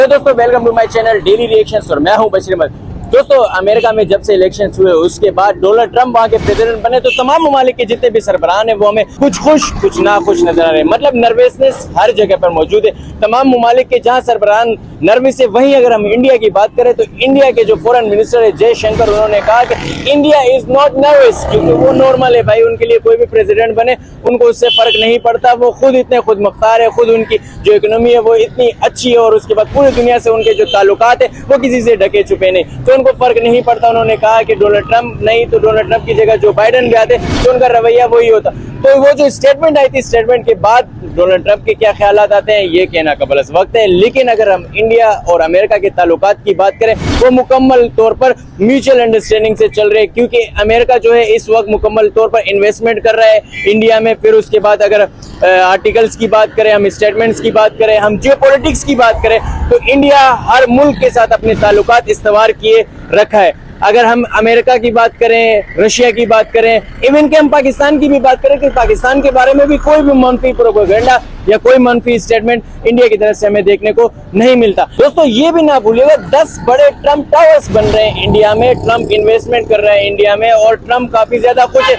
तो दोस्तों welcome to my channel daily reactions और मैं हूं बशीर अहमद। दोस्तों अमेरिका में जब से इलेक्शंस हुए उसके बाद डोनाल्ड ट्रंप वहां के प्रेसिडेंट बने तो तमाम ममालिक के जितने भी सरबराह हैं वो हमें कुछ खुश कुछ ना खुश नजर आ रहे हैं। मतलब नर्वसनेस हर जगह पर मौजूद है। तमाम ममालिक के जहां सरबराह नर्वस है, वहीं अगर हम इंडिया की बात करें तो इंडिया के जो फॉरेन मिनिस्टर है जयशंकर, उन्होंने कहा कि इंडिया इज नॉट नर्वस, क्योंकि वो नॉर्मल है भाई। उनके लिए कोई भी प्रेसिडेंट बने उनको उससे फर्क नहीं पड़ता। वो खुद इतने खुद मुख्तार है, खुद उनकी जो इकोनॉमी है वो इतनी अच्छी है और उसके बाद पूरी दुनिया से उनके जो ताल्लुकात है वो किसी से ढके छुपे नहीं, तो उनको फर्क नहीं पड़ता। उन्होंने कहा कि डोनाल्ड ट्रंप नहीं तो डोनाल्ड ट्रंप की जगह जो बाइडेन भी आते तो उनका रवैया वही होता। तो वो जो स्टेटमेंट आई थी, स्टेटमेंट के बाद डोनाल्ड ट्रंप के क्या ख्यालात आते हैं ये कहना कबल वक्त है। लेकिन अगर हम इंडिया और अमेरिका के ताल्लुकात की बात करें वो मुकम्मल तौर पर म्यूचुअल अंडरस्टैंडिंग से चल रहे हैं, क्योंकि अमेरिका जो है इस वक्त मुकम्मल तौर पर इन्वेस्टमेंट कर रहा है इंडिया में। फिर उसके बाद अगर आर्टिकल्स की बात करें, हम स्टेटमेंट्स की बात करें, हम जियोपॉलिटिक्स की बात करें तो इंडिया हर मुल्क के साथ अपने ताल्लुकात इस्तवार किए रखा है। अगर हम अमेरिका की बात करें, रशिया की बात करें, इवन कि हम पाकिस्तान की भी बात करें कि पाकिस्तान के बारे में भी कोई भी मनफी प्रोपेगेंडा या कोई मनफी स्टेटमेंट इंडिया की तरफ से हमें देखने को नहीं मिलता। दोस्तों ये भी ना भूलिएगा 10 बड़े ट्रंप टावर्स बन रहे हैं इंडिया में, ट्रंप इन्वेस्टमेंट कर रहे हैं इंडिया में और ट्रंप काफी ज्यादा खुश है।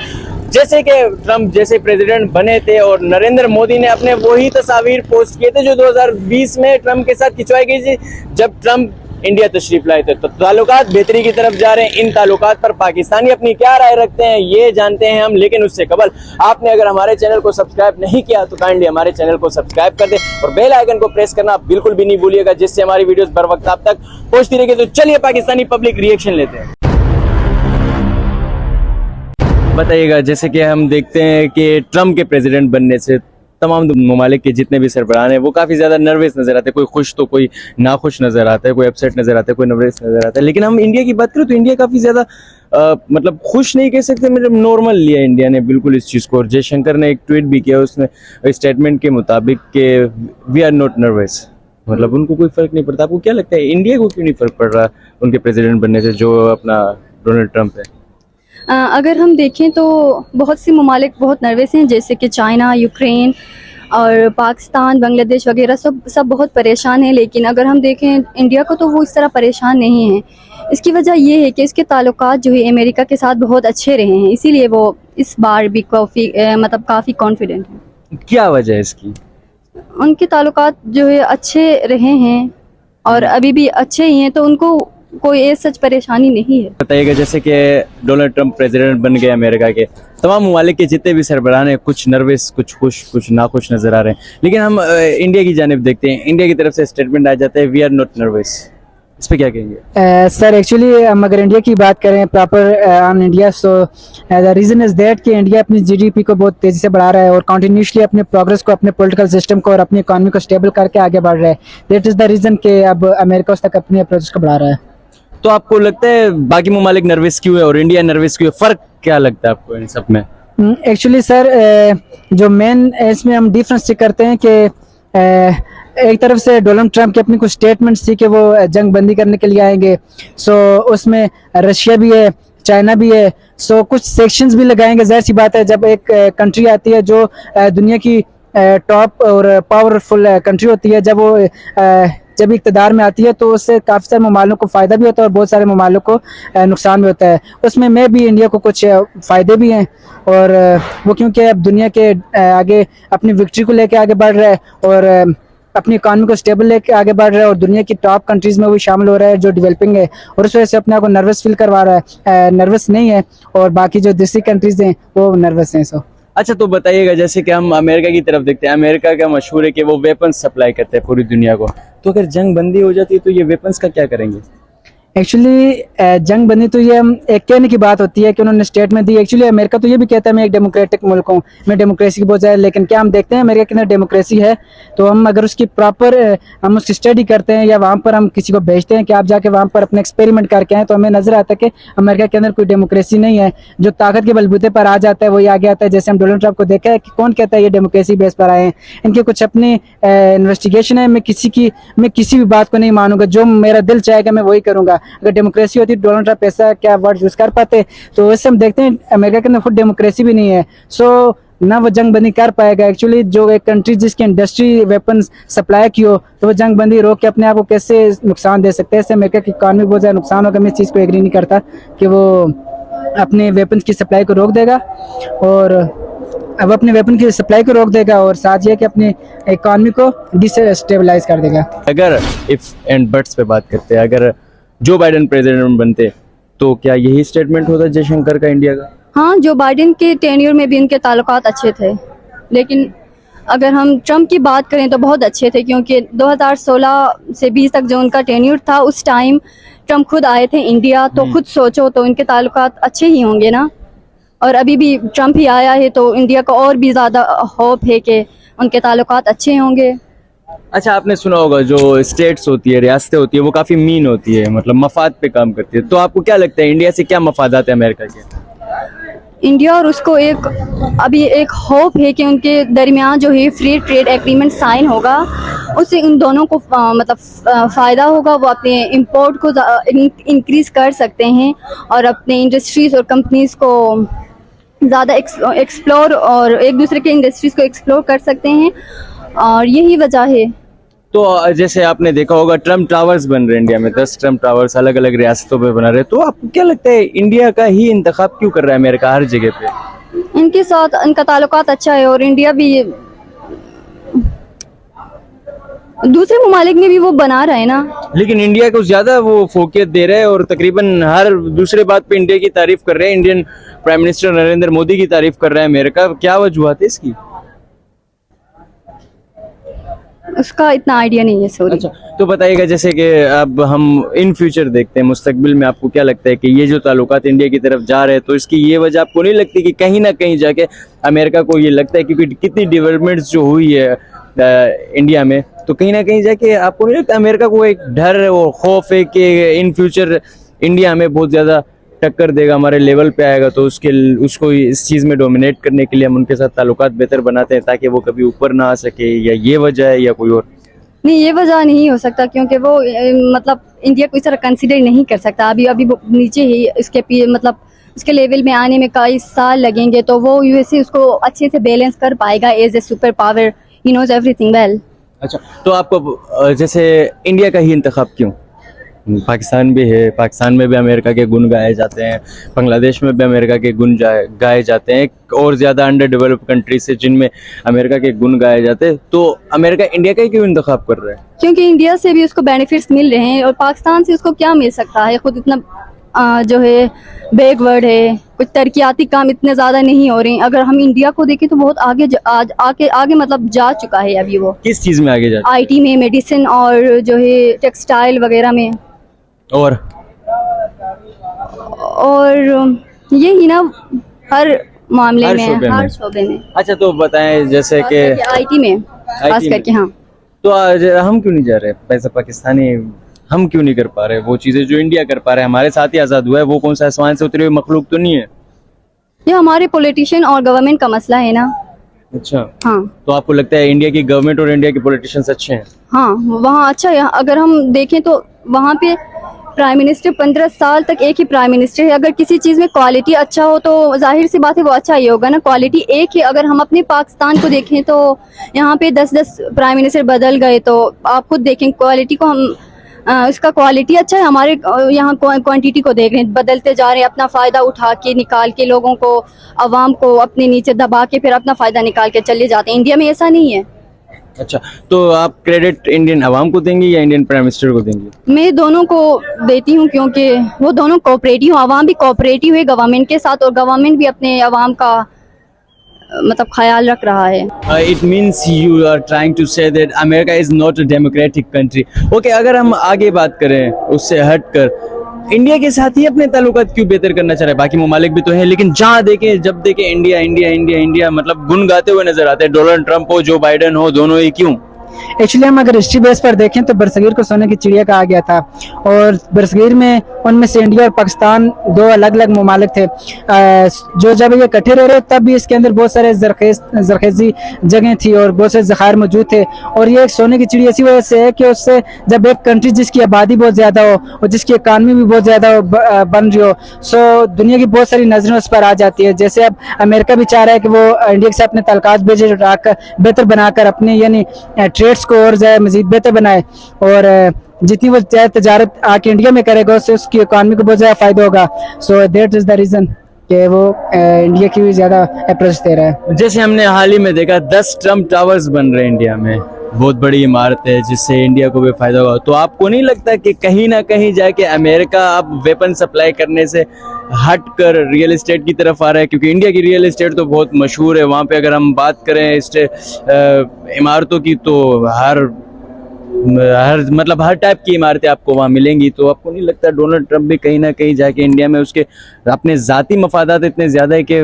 जैसे कि ट्रंप जैसे प्रेसिडेंट बने थे और नरेंद्र मोदी ने अपने वही तस्वीर पोस्ट किए थे जो 2020 में ट्रंप के साथ खिंचवाई गई थी जब ट्रंप इंडिया तशरीफ लाए थे। तो ताल्लुकात बेहतरी की तरफ जा रहे हैं। इन ताल्लुकात पर पाकिस्तानी अपनी क्या राय रखते हैं ये जानते हैं हम, लेकिन उससे कबल आपने अगर हमारे चैनल को सब्सक्राइब नहीं किया तो काइंडली हमारे चैनल को सब्सक्राइब कर दे और बेल आइकन को प्रेस करना आप बिल्कुल भी नहीं भूलिएगा, जिससे हमारी वीडियोस बर वक्त आप तक पहुंचती रहेगी। तो चलिए पाकिस्तानी पब्लिक रिएक्शन लेते हैं। बताइएगा, जैसे कि हम देखते हैं कि ट्रंप के प्रेसिडेंट बनने से तमाम ममालिक के जितने भी सरबराह हैं वो काफ़ी ज़्यादा नर्वस नज़र आते हैं। कोई खुश तो कोई नाखुश नज़र आता है, कोई अपसेट नज़र आता है, कोई नर्वस नज़र आता है। लेकिन हम इंडिया की बात करें तो इंडिया काफ़ी ज़्यादा मतलब खुश नहीं कह सकते, मतलब नॉर्मल लिया इंडिया ने बिल्कुल इस चीज़ को। और जयशंकर ने एक ट्वीट भी किया उसमें स्टेटमेंट के मुताबिक कि वी आर नॉट नर्वस, मतलब उनको कोई फ़र्क नहीं पड़ता। आपको क्या लगता है इंडिया को क्यों नहीं फ़र्क पड़ रहा उनके प्रेसिडेंट बनने से जो अपना डोनाल्ड ट्रंप है? अगर हम देखें तो बहुत सी ममालिक बहुत नर्वस हैं, जैसे कि चाइना, यूक्रेन और पाकिस्तान, बांग्लादेश वगैरह सब बहुत परेशान हैं। लेकिन अगर हम देखें इंडिया को तो वो इस तरह परेशान नहीं है। इसकी वजह ये है कि इसके ताल्लुकात जो है अमेरिका के साथ बहुत अच्छे रहे हैं, इसीलिए वो इस बार भी काफ़ी कॉन्फिडेंट हैं। क्या वजह है इसकी? उनके ताल्लुकात जो है अच्छे रहे हैं और अभी भी अच्छे ही हैं, तो उनको कोई सच परेशानी नहीं है। बताइएगा, जैसे कि डोनाल्ड ट्रंप प्रेसिडेंट बन गए अमेरिका के, तमाम ममालिक के जितने भी सरबराह हैं कुछ नर्वस, कुछ खुश, कुछ नाखुश नजर आ रहे हैं। लेकिन हम इंडिया की जानिब देखते हैं, इंडिया की तरफ से स्टेटमेंट आ जाता है वी आर नॉट नर्वस। इस पे क्या कहेंगे? सर एक्चुअली हम अगर इंडिया की बात करें proper on India, so the reason is that कि इंडिया अपनी जीडीपी को बहुत तेज़ी से बढ़ा रहा है और कंटिन्यूसली अपने प्रोग्रेस को, अपने पॉलिटिकल सिस्टम को और अपनी इकॉनमी को स्टेबल करके आगे बढ़ रहा है। दैट इज़ द रीज़न कि अब अमेरिका उस तक अपने प्रोग्रेस को बढ़ा रहा है। तो आपको लगता है बाकी ममालिक नर्वस क्यों है और इंडिया नर्वस क्यों है? फर्क क्या लगता है आपको इन सब में? एक्चुअली सर जो मेन इसमें हम डिफरेंस चेक करते हैं कि एक तरफ से डोनाल्ड ट्रंप की अपनी कुछ स्टेटमेंट्स थी कि वो जंग बंदी करने के लिए आएंगे, सो उसमें रशिया भी है, चाइना भी है, सो कुछ सेक्शंस भी लगाएंगे। जाहिर सी बात है जब एक कंट्री आती है जो दुनिया की टॉप और पावरफुल कंट्री होती है, जब इक़्तिदार में आती है तो उससे काफ़ी सारे ममालिक को फ़ायदा भी होता है और बहुत सारे ममालिक को नुकसान भी होता है। उसमें मैं भी इंडिया को कुछ फ़ायदे भी हैं और वो क्योंकि अब दुनिया के आगे अपनी विक्ट्री को लेके आगे बढ़ रहा है और अपनी इकॉनमी को स्टेबल लेके आगे बढ़ रहा है और दुनिया की टॉप कंट्रीज़ में भी शामिल हो रहा है जो डेवलपिंग है, और उस वजह से अपने आप को नर्वस फील करवा रहा है। नर्वस नहीं है और बाकी जो दूसरी कंट्रीज़ हैं वो नर्वस हैं। सो अच्छा, तो बताइएगा, जैसे कि हम अमेरिका की तरफ देखते हैं, अमेरिका का मशहूर है कि वो वेपन्स सप्लाई करते हैं पूरी दुनिया को, तो अगर जंग बंदी हो जाती है तो ये वेपन्स का क्या करेंगे? एक्चुअली जंग बनी तो ये एक कहने की बात होती है कि उन्होंने स्टेटमेंट दी। एक्चुअली अमेरिका तो ये भी कहता है मैं एक डेमोक्रेटिक मुल्क हूँ, मैं डेमोक्रेसी की बहुत ज़्यादा, लेकिन क्या हम देखते हैं अमेरिका के अंदर डेमोक्रेसी है तो हम अगर उसकी प्रॉपर हम उसकी स्टडी करते हैं या वहाँ पर हम किसी को भेजते हैं कि आप जाके वहाँ पर अपने एक्सपेरिमेंट करके आए, तो हमें नजर आता है कि अमेरिका के अंदर कोई डेमोक्रेसी नहीं है। जो ताकत के बलबूते पर आ जाता है वही आगे आता है। जैसे हम डोनाल्ड ट्रंप को देखा है कि कौन कहता है ये डेमोक्रेसी बेस पर आए हैं, इनके कुछ अपनी इन्वेस्टिगेशन है। मैं किसी भी बात को नहीं मानूंगा, जो मेरा दिल चाहेगा मैं वही करूंगा। अगर डेमोक्रेसी होती डोनाल्ड ट्रंप ऐसा क्या वर्ड यूज कर पाते? तो इससे हम देखते हैं अमेरिका के अंदर खुद डेमोक्रेसी भी नहीं है। सो ना वो जंग बंदी कर पाएगा। एक्चुअली जो एक कंट्री जिसकी इंडस्ट्री वेपन्स सप्लाई की हो, तो वो जंग बंदी रोक के अपने आप को कैसे नुकसान दे सकते हैं। इससे अमेरिका की इकॉनमी बहुत ज़्यादा नुकसान होगा। मैं इस चीज़ को एग्री नहीं करता कि वो अपने वेपन्स की सप्लाई को रोक देगा, और अब अपने वेपन की सप्लाई को रोक देगा, और साथ ये कि अपनी इकॉनमी को डिस्टेबलाइज कर देगा। अगर इफ एंड बट्स पे बात करते हैं, अगर जो बाइडेन प्रेसिडेंट बनते तो क्या यही स्टेटमेंट होता जयशंकर का इंडिया का? हाँ, जो बाइडेन के टेन्योर में भी उनके ताल्लुकात अच्छे थे, लेकिन अगर हम ट्रम्प की बात करें तो बहुत अच्छे थे, क्योंकि 2016 से 20 तक जो उनका टेन्योर था, उस टाइम ट्रम्प खुद आए थे इंडिया, तो खुद सोचो तो उनके ताल्लुकात अच्छे ही होंगे ना। और अभी भी ट्रम्प ही आया है तो इंडिया को और भी ज़्यादा होप है कि उनके ताल्लुकात अच्छे होंगे। अच्छा, आपने सुना होगा जो स्टेट्स होती है, रियासतें होती है, वो काफी मीन होती है, मतलब मफाद पे काम करती है। तो आपको क्या लगता है इंडिया से क्या मफादात है अमेरिका के? इंडिया और उसको अभी एक होप है कि उनके दरमियान जो है फ्री ट्रेड एग्रीमेंट साइन होगा, उससे उन दोनों को मतलब फ़ायदा होगा। वो अपने इंपोर्ट को इंक्रीज़ कर सकते हैं और अपने इंडस्ट्रीज़ और कंपनीज़ को ज़्यादा एक्सप्लोर और एक दूसरे के इंडस्ट्रीज़ को एक्सप्लोर कर सकते हैं, और यही वजह है। तो जैसे आपने देखा होगा ट्रम्प टावर्स बन रहे हैं इंडिया में, 10 ट्रम्प टावर्स अलग अलग रियासतों पे बना रहे हैं। तो आपको क्या लगता है इंडिया का ही इंतखाब क्यों कर रहा है अमेरिका हर जगह पे? इनके साथ इनका ताल्लुकात अच्छा है, और इंडिया भी दूसरे ममालिक में भी वो बना रहे हैं ना। लेकिन इंडिया को ज्यादा वो फोकियत दे रहे हैं और तकरीबन हर दूसरे बात पे इंडिया की तारीफ कर रहे हैं। Indian prime minister Narendra Modi की तारीफ कर रहा है अमेरिका। क्या वजूहत है इसकी? उसका इतना आइडिया नहीं है, सॉरी। अच्छा, तो बताइएगा जैसे कि अब हम इन फ्यूचर देखते हैं मुस्तकबिल में, आपको क्या लगता है कि ये जो ताल्लुकात इंडिया की तरफ जा रहे हैं, तो इसकी ये वजह आपको नहीं लगती कि कहीं ना कहीं जाके अमेरिका को ये लगता है, क्योंकि कितनी डेवलपमेंट्स जो हुई है इंडिया में, तो कहीं ना कहीं जाके आपको नहीं लगता अमेरिका को एक डर और खौफ है कि इन फ्यूचर इंडिया में बहुत ज्यादा टक्कर देगा, हमारे लेवल पे आएगा, तो उसको इस चीज़ में डोमिनेट करने के लिए हम उनके साथ ताल्लुकात बेहतर बनाते हैं ताकि वो कभी ऊपर ना आ सके, या ये वजह है या कोई और? नहीं, ये वजह नहीं हो सकता, क्योंकि वो मतलब इंडिया को इस तरह कंसीडर नहीं कर सकता। अभी वो नीचे ही मतलब उसके लेवल में आने में कई साल लगेंगे, तो वो यूएसए उसको अच्छे से बैलेंस कर पाएगा as a super power. He knows everything well. अच्छा, तो आपको जैसे इंडिया का ही इंतखाब क्यों? पाकिस्तान भी है, पाकिस्तान में भी अमेरिका के गुण गाए जाते हैं, बांग्लादेश में भी अमेरिका के गुण गाए जाते हैं, और ज़्यादा अंडर डेवलप्ड कंट्रीज से जिनमें अमेरिका के गुण गाए जाते हैं। तो अमेरिका इंडिया का ही क्यों इंतखाब कर रहा है? क्योंकि इंडिया से भी उसको बेनिफिट्स मिल रहे हैं, और पाकिस्तान से उसको क्या मिल सकता है? खुद इतना जो है बैकवर्ड है, कुछ तरक्याती काम इतने ज़्यादा नहीं हो रहे हैं। अगर हम इंडिया को देखें तो बहुत आगे मतलब जा चुका है अभी वो। किस चीज़ में आगे जा? आईटी में, मेडिसिन और जो है टेक्सटाइल वगैरह में, और यही ना हर मामले हर में, शोबे हर में। शोबे में। अच्छा, तो बताएं जैसे कि आईटी में खास करके। हाँ, तो आज हम क्यों नहीं जा रहे? पैसा पाकिस्तानी हम क्यों नहीं कर पा रहे वो चीजें जो इंडिया कर पा रहे हैं? हमारे साथ ही आजाद हुआ है, वो कौन सा आसमान से उतरे हुए मखलूक तो नहीं है। ये हमारे पॉलिटिशियन और गवर्नमेंट का मसला है ना। अच्छा, हाँ तो आपको लगता है इंडिया की गवर्नमेंट और इंडिया के पॉलिटिशियंस अच्छे हैं? हाँ, वहाँ अच्छा है। अगर हम देखें तो वहाँ पे प्राइम मिनिस्टर 15 साल तक एक ही प्राइम मिनिस्टर है। अगर किसी चीज़ में क्वालिटी अच्छा हो तो जाहिर सी बात है वो अच्छा ही होगा ना। क्वालिटी एक है। अगर हम अपने पाकिस्तान को देखें तो यहाँ पे 10-10 प्राइम मिनिस्टर बदल गए, तो आप खुद देखें क्वालिटी को। हम इसका क्वालिटी अच्छा है, हमारे यहाँ क्वांटिटी को देख रहे हैं, बदलते जा रहे हैं, अपना फ़ायदा उठा के निकाल के लोगों को, आवाम को अपने नीचे दबा के फिर अपना फ़ायदा निकाल के चले जाते हैं। इंडिया में ऐसा नहीं है। अच्छा, तो आप क्रेडिट इंडियन आवाम को देंगे या इंडियन प्राइम मिनिस्टर को देंगे? मैं दोनों को देती हूँ, क्योंकि वो दोनों कोऑपरेटिव, आवाम भी कोऑपरेटिव है गवर्नमेंट के साथ, और गवर्नमेंट भी अपने आवाम का मतलब ख्याल रख रहा है। It means you are trying to say that America is not a democratic country. Okay, अगर हम आगे बात करें उससे हटकर, इंडिया के साथ ही अपने ताल्लुकात क्यों बेहतर करना चाह रहे हैं? बाकी ममालिक भी तो हैं, लेकिन जहाँ देखें जब देखें इंडिया इंडिया इंडिया इंडिया मतलब गुन गाते हुए नजर आते हैं। डोनाल्ड ट्रंप हो, जो बाइडेन हो, दोनों ही क्यों? एक्चुअली हम अगर हिस्ट्री बेस पर देखें तो बरसगीर को सोने की चिड़िया कहा गया था, और बरसगीर में उनमें से इंडिया और पाकिस्तान दो अलग अलग ममालिक थे। जो जब ये इकट्ठे रह रहे तब भी इसके अंदर बहुत सारे जरखेजी जगह थी और बहुत सारे ज़खायर मौजूद थे, और ये एक सोने की चिड़िया इसी वजह से है कि उससे जब एक कंट्री जिसकी आबादी बहुत ज़्यादा हो और जिसकी इकानमी भी बहुत ज़्यादा बन रही हो, सो दुनिया की बहुत सारी नजरें उस पर आ जाती है। जैसे अब अमेरिका भी चाह रहा है कि वो इंडिया के साथ अपने ताल्लुकात बेहतर बनाकर अपने यानी ट्रेड्स को और ज़्यादा मजीद बेहतर बनाए, और जितनी वो ज़्यादा तजारत आके इंडिया में करेगा उससे उसकी इकानमी को बहुत ज़्यादा फ़ायदा होगा। So that is the reason कि वो इंडिया की भी ज़्यादा अप्रोच दे रहा है। जैसे हमने हाल ही में देखा 10 ट्रम्प टावर्स बन रहे हैं इंडिया में, बहुत बड़ी इमारत है जिससे इंडिया को भी फायदा होगा। तो आपको नहीं लगता कि कहीं ना कहीं जाके अमेरिका अब वेपन सप्लाई करने से हटकर रियल एस्टेट की तरफ आ रहा है? क्योंकि इंडिया की रियल एस्टेट तो बहुत मशहूर है, वहाँ पे अगर हम बात करें इमारतों की तो हर मतलब हर टाइप की इमारतें आपको वहाँ मिलेंगी। तो आपको नहीं लगता डोनाल्ड ट्रंप भी कहीं ना कहीं जाके इंडिया में उसके अपने ज़ाती मफादात इतने ज़्यादा है कि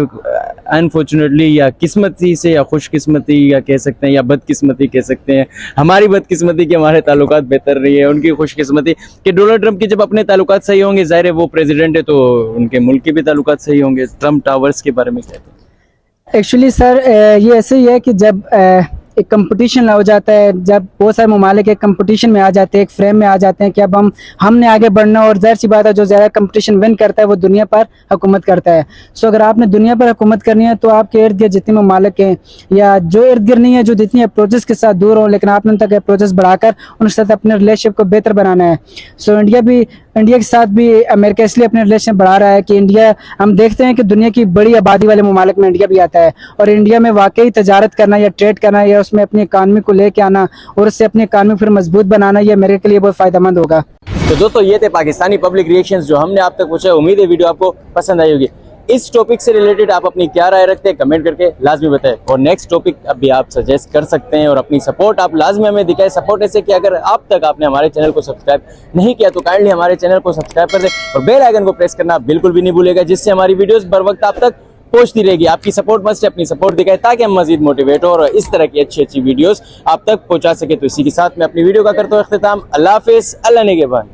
अनफॉर्चुनेटली या किस्मती से या खुशकिस्मती या कह सकते हैं या बदकिस्मती कह सकते हैं, हमारी बदकिस्मती कि हमारे ताल्लुकात बेहतर रही है, उनकी खुशकिस्मती कि डोनाल्ड ट्रंप के जब अपने ताल्लुकात सही होंगे, ज़ाहिर है वो प्रेसिडेंट है तो उनके मुल्क के भी ताल्लुकात सही होंगे। ट्रंप टावर्स के बारे में कहते हैं? एक्चुअली सर ये ऐसे ही है कि जब एक कंपटीशन हो जाता है, जब बहुत सारे ममालिक एक कंपटीशन में आ जाते हैं, एक फ्रेम में आ जाते हैं कि अब हमने आगे बढ़ना, और ज़ाहिर सी बात है जो ज़्यादा कंपटीशन विन करता है वो दुनिया पर हुकूमत करता है। सो अगर आपने दुनिया पर हुकूमत करनी है तो आपके इर्द गिर्द जितने ममालिक हैं या जो इर्द गिर्द नहीं है, जो जितनी अप्रोचेस के साथ दूर हो, लेकिन आपने उन तक अप्रोचेस बढ़ाकर उनके साथ अपने रिलेशनशिप को बेहतर बनाना है। सो इंडिया के साथ भी अमेरिका इसलिए अपने रिलेशन बढ़ा रहा है कि इंडिया, हम देखते हैं कि दुनिया की बड़ी आबादी वाले ममालिक में इंडिया भी आता है, और इंडिया में वाकई तजारत करना या ट्रेड करना या उसमें अपनी इकानमी को लेके आना और उससे अपनी इकानमी फिर मजबूत बनाना, ये अमेरिका के लिए बहुत फ़ायदेमंद होगा। तो दोस्तों ये थे पाकिस्तानी पब्लिक रिएक्शंस जो हमने आप तक पूछा। उम्मीद है वीडियो आपको पसंद आई होगी। इस टॉपिक से रिलेटेड आप अपनी क्या राय रखते हैं कमेंट करके लाजमी बताएं, और नेक्स्ट टॉपिक अभी आप सजेस्ट कर सकते हैं, और अपनी सपोर्ट आप लाजमी हमें दिखाएं। सपोर्ट ऐसे कि अगर आप तक आपने हमारे चैनल को सब्सक्राइब नहीं किया तो काइंडली हमारे चैनल को सब्सक्राइब कर दें और बेल आइकन को प्रेस करना बिल्कुल भी नहीं भूलेगा, जिससे हमारी वीडियोस बर वक्त आप तक पहुंचती रहेगी। आपकी सपोर्ट मस्ट है, अपनी सपोर्ट दिखाएं ताकि हम मजीद मोटिवेट हो और इस तरह की अच्छी अच्छी वीडियोस आप तक पहुंचा सके। तो इसी के साथ मैं अपनी वीडियो का करता हूं इख्तिताम। अल्लाह हाफिज़, अल्लाह निगहबान।